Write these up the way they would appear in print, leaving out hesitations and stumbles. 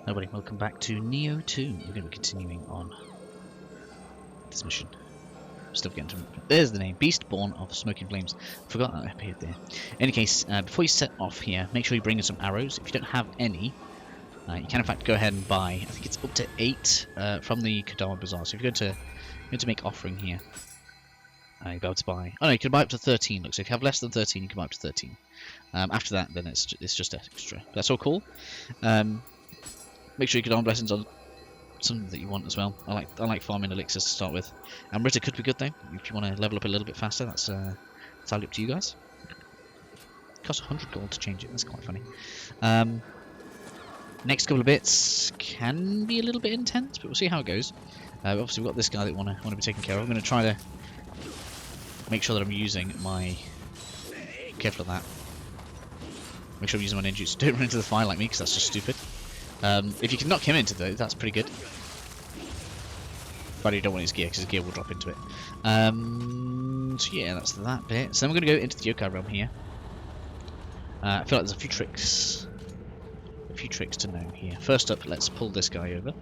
Nobody, welcome back to Nioh 2. We're going to be continuing on this mission. Still getting to... There's the name, Beastborn of Smoking Flames. Forgot that appeared there. In any case, before you set off here, make sure you bring in some arrows. If you don't have any, you can in fact go ahead and buy, I think it's up to 8 from the Kadama Bazaar. So if you're going to make offering here, you'll be able to buy... Oh no, you can buy up to 13. Look, so if you have less than 13, you can buy up to 13. After that, then it's just extra. That's all cool. Make sure you get on blessings on something that you want as well. I like farming elixirs to start with. And Ritter could be good though. If you want to level up a little bit faster, that's entirely up to you guys. It costs 100 gold to change it. That's quite funny. Next couple of bits can be a little bit intense, but we'll see how it goes. Obviously, we've got this guy that want to be taken care of. I'm going to try to make sure that I'm using my... Careful of that. Make sure I'm using my ninjutsu. Don't run into the fire like me, because that's just stupid. If you can knock him into though, that's pretty good. But you don't want his gear, because his gear will drop into it. So yeah, that's that bit. So then we're going to go into the yokai realm here. I feel like there's a few tricks to know here. First up, let's pull this guy over.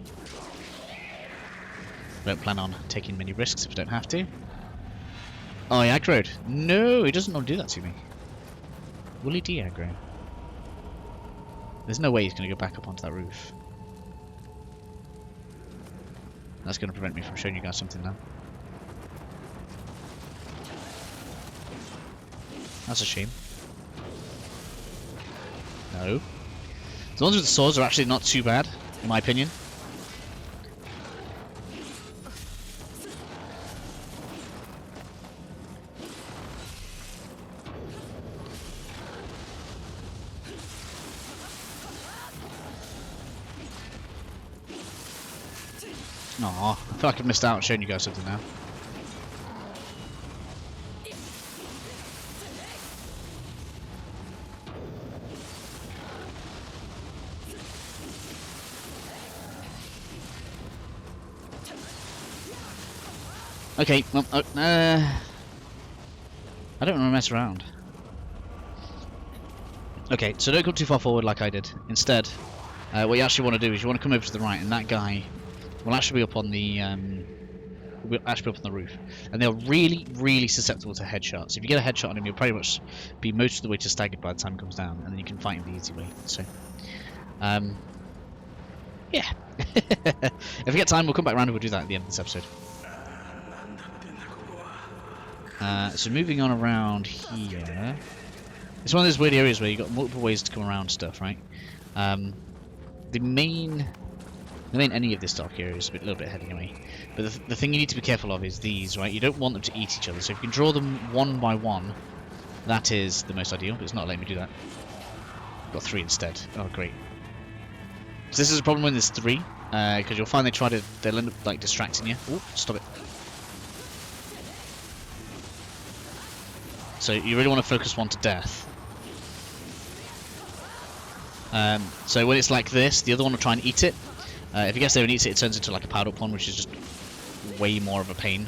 Don't plan on taking many risks if we don't have to. Oh, he aggroed. No, he doesn't want to do that to me. Will he de-aggro? There's no way he's going to go back up onto that roof. That's going to prevent me from showing you guys something now. That's a shame. No. The ones with the swords are actually not too bad, in my opinion. Aw, I feel like I've missed out on showing you guys something now. Okay, well, I don't want to mess around. Okay, so don't go too far forward like I did. Instead, what you actually want to do is you want to come over to the right, and that guy will actually be up on the roof, and they're really susceptible to headshots. If you get a headshot on him, you'll pretty much be most of the way to staggered by the time he comes down, and then you can fight him the easy way. So, yeah. If we get time, we'll come back around and we'll do that at the end of this episode. So moving on around here, it's one of those weird areas where you've got multiple ways to come around stuff, right? The main any of this dark area is a little bit ahead anyway. But the thing you need to be careful of is these, right? You don't want them to eat each other. So if you can draw them one by one, that is the most ideal. But it's not letting me do that. I've got 3 instead. Oh, great. So this is a problem when there's 3, because you'll find they'll end up like distracting you. Oh, stop it. So you really want to focus one to death. So when it's like this, the other one will try and eat it. If he gets there and eats it, it turns into like a powered up one, which is just way more of a pain.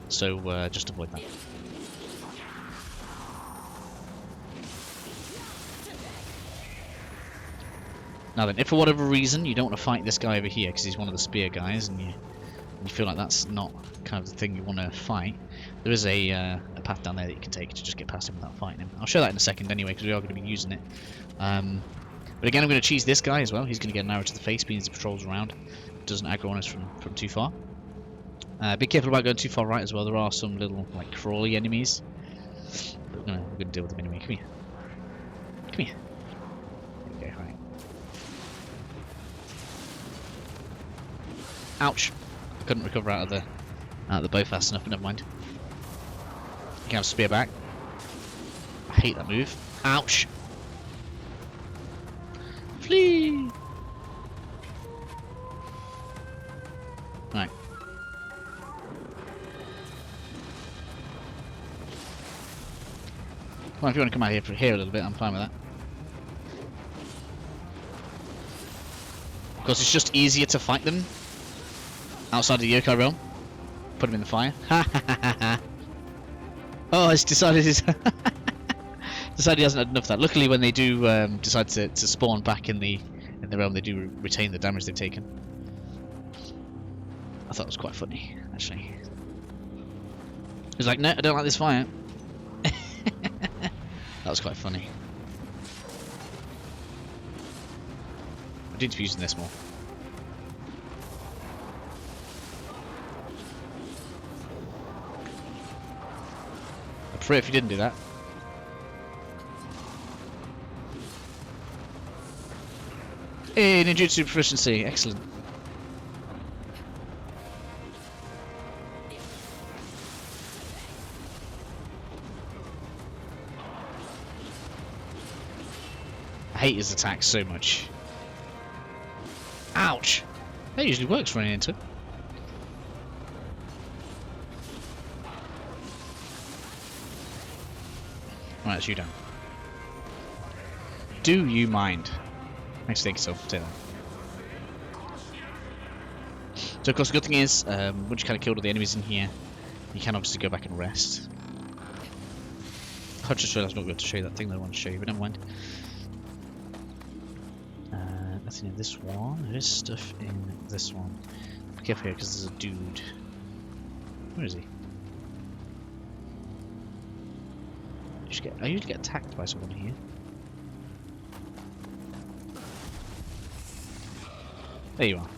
So just avoid that. Now then, if for whatever reason you don't want to fight this guy over here because he's one of the spear guys, and you feel like that's not kind of the thing you want to fight, there is a path down there that you can take to just get past him without fighting him. I'll show that in a second anyway, because we are going to be using it. But again, I'm going to cheese this guy as well. He's going to get an arrow to the face, means he patrols around. Doesn't aggro on us from too far. Be careful about going too far right as well. There are some little like crawly enemies. But we're going to deal with them anyway. Come here. Come here. There we go, right. Ouch. I couldn't recover out of the bow fast enough, but never mind. You can have a spear back. I hate that move. Ouch. Flee! Right. Well, if you want to come out here a little bit, I'm fine with that. Of course, it's just easier to fight them outside of the yokai realm. Put them in the fire. Ha ha ha ha. Oh, it's decided he's decided he hasn't had enough of that. Luckily, when they do decide to spawn back in the in the realm, they do retain the damage they've taken. I thought it was quite funny, actually. He's like, no, I don't like this fire. That was quite funny. I need to be using this more. I'd prefer if you didn't do that. Hey, ninjutsu proficiency, excellent. I hate his attack so much. Ouch! That usually works running into it. Right, it's you down. Do you mind? Makes you think so. Say that. So of course the good thing is, once you kind of killed all the enemies in here, you can obviously go back and rest. I just realised I was not going to show you that thing that I wanted to show you, but never mind. Nothing in this one. There is stuff in this one. Be careful here because there's a dude. Where is he? I usually get attacked by someone here. There you are.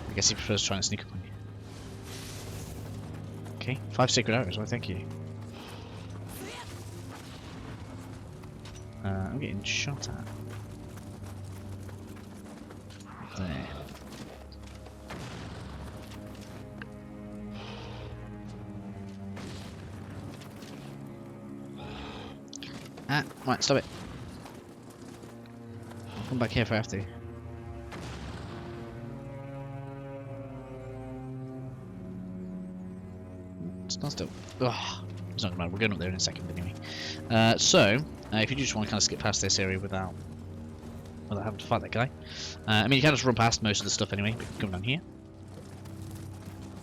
I guess he prefers trying to sneak up on you. Okay, 5 sacred arrows, well thank you. I'm getting shot at. There. Ah, right, stop it. I'll come back here if I have to. Stand still. Ugh, it's not gonna matter. We're going up there in a second anyway. If you just want to kind of skip past this area without having to fight that guy, I mean you can just run past most of the stuff anyway. But come down here.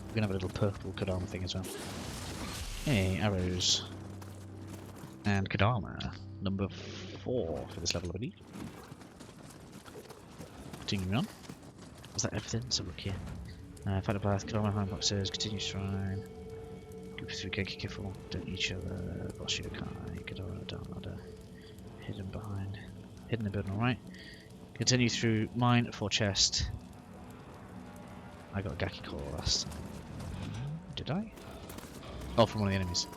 We're gonna have a little purple Kodama thing as well. Hey, arrows. And Kodama, number 4 for this level, I believe. Continuing on. Is that everything? Let's have a look here. Fight a path, Kodama, high boxes, continue shrine. Group 3, Genki Kiffle, don't each other, boss yokai, Kodama, down ladder. Hidden behind. Hidden in the building, alright. Continue through mine for chest. I got a Gaki Core last time. Did I? Oh, from one of the enemies.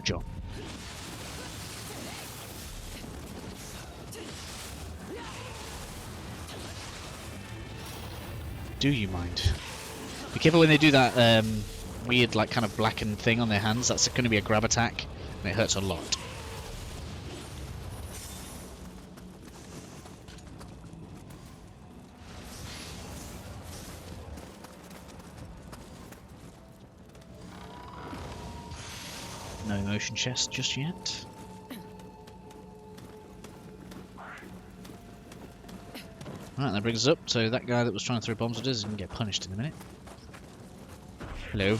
John. Do you mind? Be careful when they do that weird, like, kind of blackened thing on their hands. That's going to be a grab attack, and it hurts a lot. No emotion chest just yet. Right, that brings us up. So that guy that was trying to throw bombs at us is going to get punished in a minute. Hello.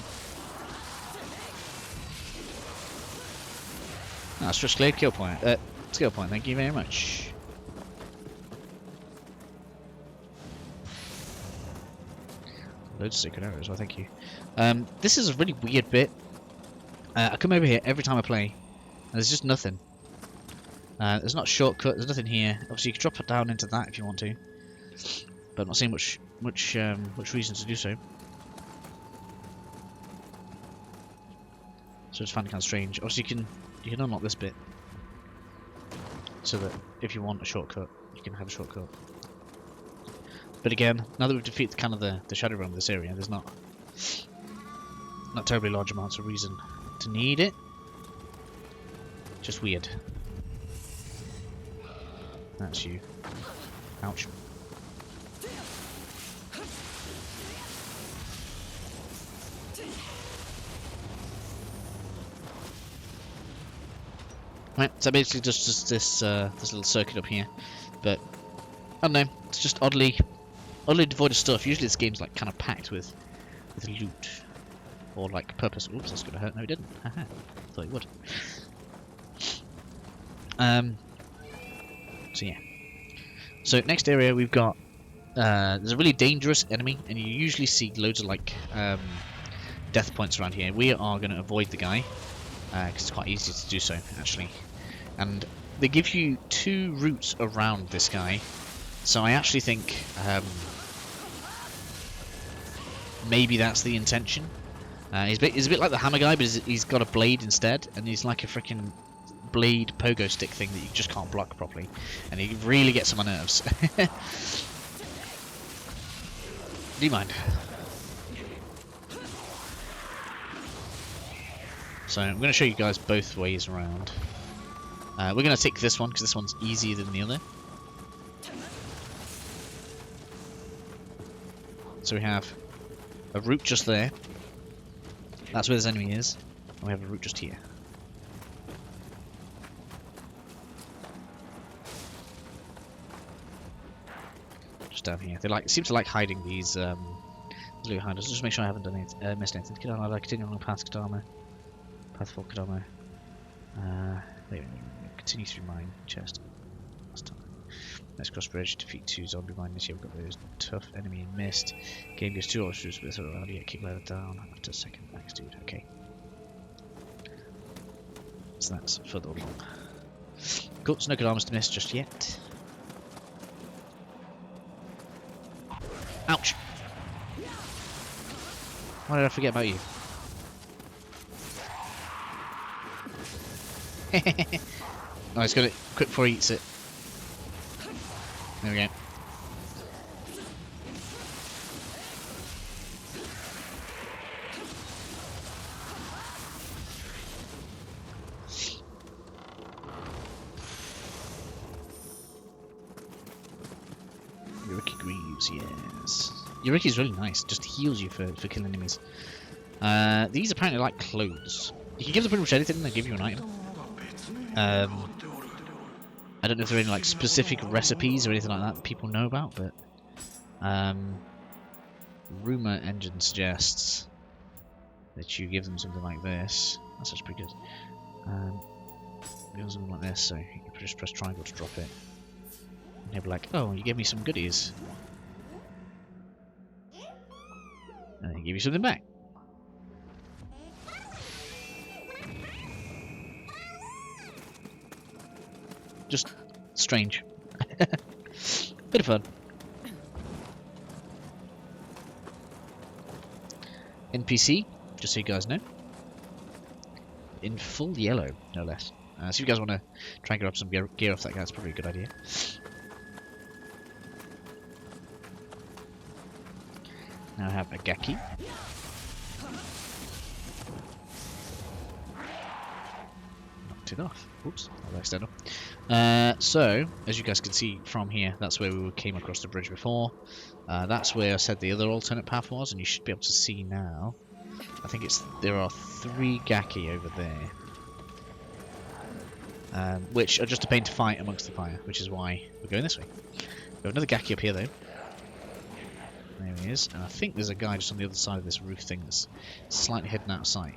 Ah, stress cleared. Kill point. Skill point. Thank you very much. Loads of secret arrows. Well, thank you. This is a really weird bit. I come over here every time I play, and there's just nothing. There's not a shortcut. There's nothing here. Obviously, you can drop it down into that if you want to, but I'm not seeing much reason to do so. So it's finding kind of strange. Obviously, you can unlock this bit, so that if you want a shortcut, you can have a shortcut. But again, now that we've defeated kind of the shadow realm of this area, there's not terribly large amounts of reason to need it. Just weird. That's you. Ouch. Right, so basically just this little circuit up here, but I don't know, it's just oddly devoid of stuff. Usually this game's like kind of packed with loot. or like purpose. Oops, that's gonna hurt. No, it didn't. Haha. Thought it would. So yeah. So next area we've got. There's a really dangerous enemy, and you usually see loads of like death points around here. We are going to avoid the guy because it's quite easy to do so actually. And they give you 2 routes around this guy, so I actually think maybe that's the intention. He's a bit like the hammer guy, but he's got a blade instead, and he's like a freaking blade pogo stick thing that you just can't block properly, and he really gets on my nerves. Do you mind? So I'm going to show you guys both ways around. We're going to take this one because this one's easier than the other. So we have a route just there. That's where this enemy is. And we have a route just here. Just down here. They seem to like hiding these blue hiders. Just make sure I haven't done it, missed anything. Kadama, continue along past Kadama. Path for Kadama. Continue through mine chest. Last time. Let's cross bridge, defeat 2 zombie miners. Yeah, we've got those. Tough enemy in mist. Game goes 2 officers with around. Yeah, kick ladder down after second. Thanks, dude. Okay. So that's further along. Cool, so no good armors to miss just yet. Ouch! Why did I forget about you? Oh, he's got it quick before he eats it. There we go. Yuriki Greaves, yes. Yuriki's really nice, just heals you for killing enemies. These apparently like clothes. You can give them pretty much anything, they give you an item. I don't know if there are any like specific recipes or anything like that people know about, but rumor engine suggests that you give them something like this. That's actually pretty good. Give them something like this, so you can just press triangle to drop it. And he'll be like, "Oh, you gave me some goodies," and then he give you something back. Just strange. Bit of fun. NPC, just so you guys know. In full yellow, no less. So if you guys want to try and get up some gear off that guy, it's probably a good idea. Now I have a Gaki. Knocked it off. Oops, I'll extend up. So, as you guys can see from here, that's where we came across the bridge before. That's where I said the other alternate path was, and you should be able to see now. I think there are 3 Gaki over there. Which are just a pain to fight amongst the fire, which is why we're going this way. We have another Gaki up here though. There he is, and I think there's a guy just on the other side of this roof thing that's slightly hidden out of sight.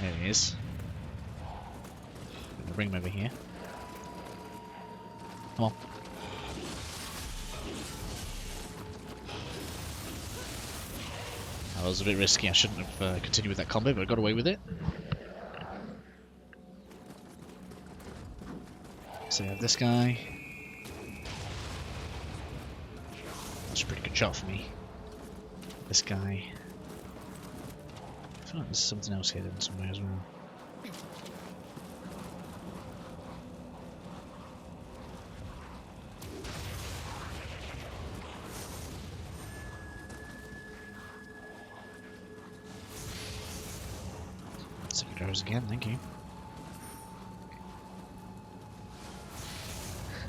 There he is. I'm gonna bring him over here. Come on. That was a bit risky, I shouldn't have continued with that combo, but I got away with it. So we have this guy. That's a pretty good shot for me. This guy. I feel like there's something else hidden somewhere as well. Second arrows again, thank you.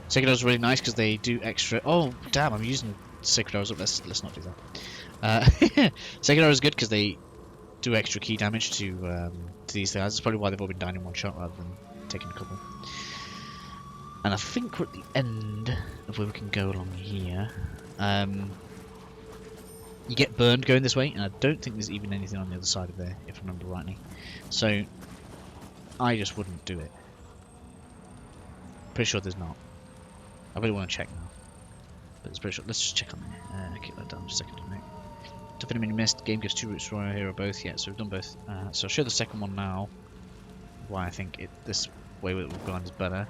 Sacred Arrows are really nice because they do extra. Oh damn! I'm using Sacred Arrows up. Let's not do that. Sacred Arrows is good because they do extra key damage to these guys. That's probably why they've all been down in one shot rather than taking a couple. And I think we're at the end of where we can go along here. You get burned going this way, and I don't think there's even anything on the other side of there, if I remember rightly. So I just wouldn't do it. Pretty sure there's not. I really want to check now. But it's pretty sure. Let's just check on there. Keep that down just a second. Tough enemy missed. Game gives 2 routes for here or both. Yeah, so we've done both. So I'll show the second one now. Why I think this way that we've gone is better.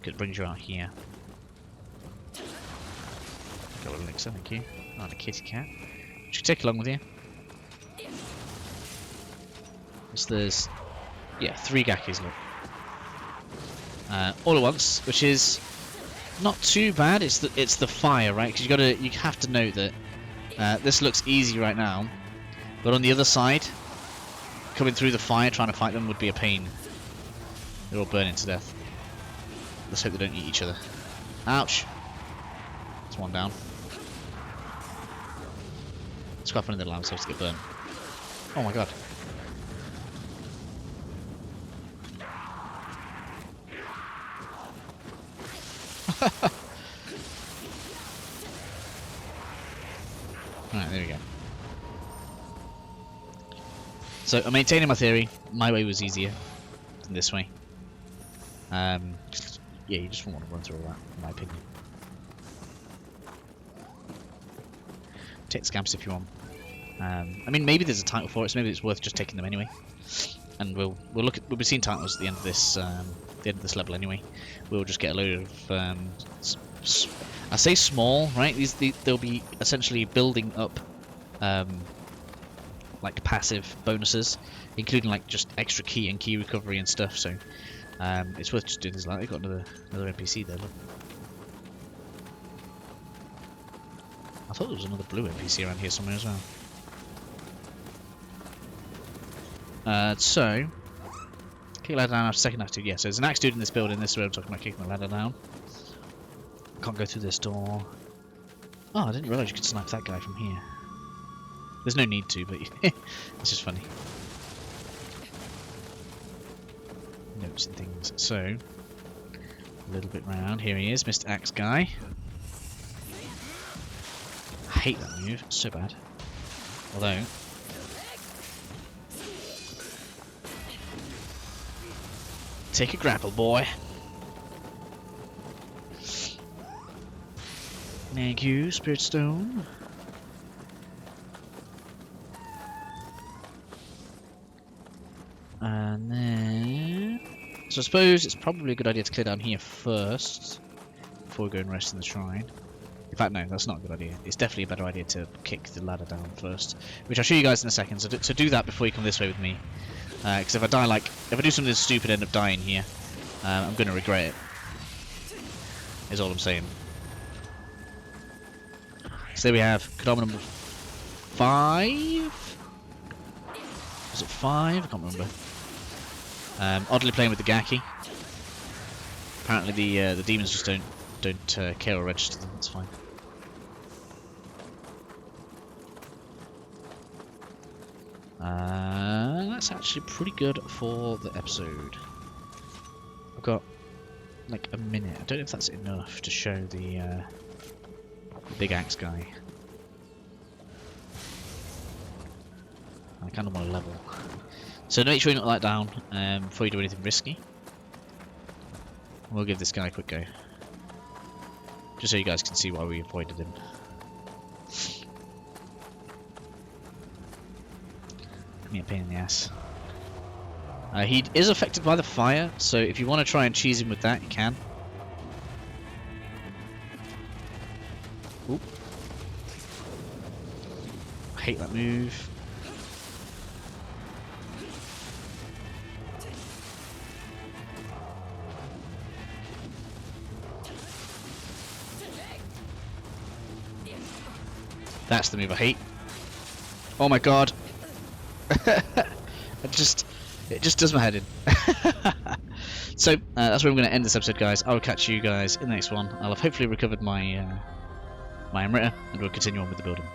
It brings you out here. Got a elixir, thank you. Oh, and a kitty cat. Which you take along with you. So there's, yeah, 3 Gakis, look. All at once, which is not too bad. It's the fire, right? Because you have to note that this looks easy right now, but on the other side, coming through the fire trying to fight them would be a pain. They're all burning to death. Let's hope they don't eat each other. Ouch! There's one down. Let's grab one of the lamb saves to get burned. Oh my god. Alright, there we go. So I'm maintaining my theory. My way was easier than this way. Yeah, you just won't want to run through all that, in my opinion. Take the scamps if you want. I mean, maybe there's a title for it, so maybe it's worth just taking them anyway. And we'll be seeing titles at the end of this level anyway. We'll just get a load of I say small, right? They'll be essentially building up like passive bonuses, including like just extra key and key recovery and stuff. So it's worth just doing this. Like they've got another NPC there. Look. I thought there was another blue NPC around here somewhere as well. So kick ladder down after second active. Yeah, so there's an axe dude in this building. This is where I'm talking about kicking the ladder down. Can't go through this door. Oh, I didn't realise you could snipe that guy from here. There's no need to, but it's just funny. Notes and things. So, a little bit round. Here he is, Mr. Axe Guy. I hate that move. It's so bad. Although, take a grapple, boy. Thank you, Spirit Stone. And then... So I suppose it's probably a good idea to clear down here first, before we go and rest in the shrine. In fact, no, that's not a good idea. It's definitely a better idea to kick the ladder down first, which I'll show you guys in a second. So do that before you come this way with me. Because if I die, if I do something stupid and end up dying here, I'm going to regret it. Is all I'm saying. So there we have Kodama number 5? Was it 5? I can't remember. Oddly playing with the Gaki. Apparently the demons just don't care or register them. That's fine. That's actually pretty good for the episode. I've got like a minute. I don't know if that's enough to show the big axe guy. I kind of want to level. So make sure you knock that down before you do anything risky. We'll give this guy a quick go. Just so you guys can see why we avoided him. Give me a pain in the ass. He is affected by the fire, so if you want to try and cheese him with that, you can. Oop. I hate that move. That's the move I hate. Oh my god. it just does my head in. So that's where I'm going to end this episode, guys. I will catch you guys in the next one. I'll have hopefully recovered my my Amrita, and we'll continue on with the building.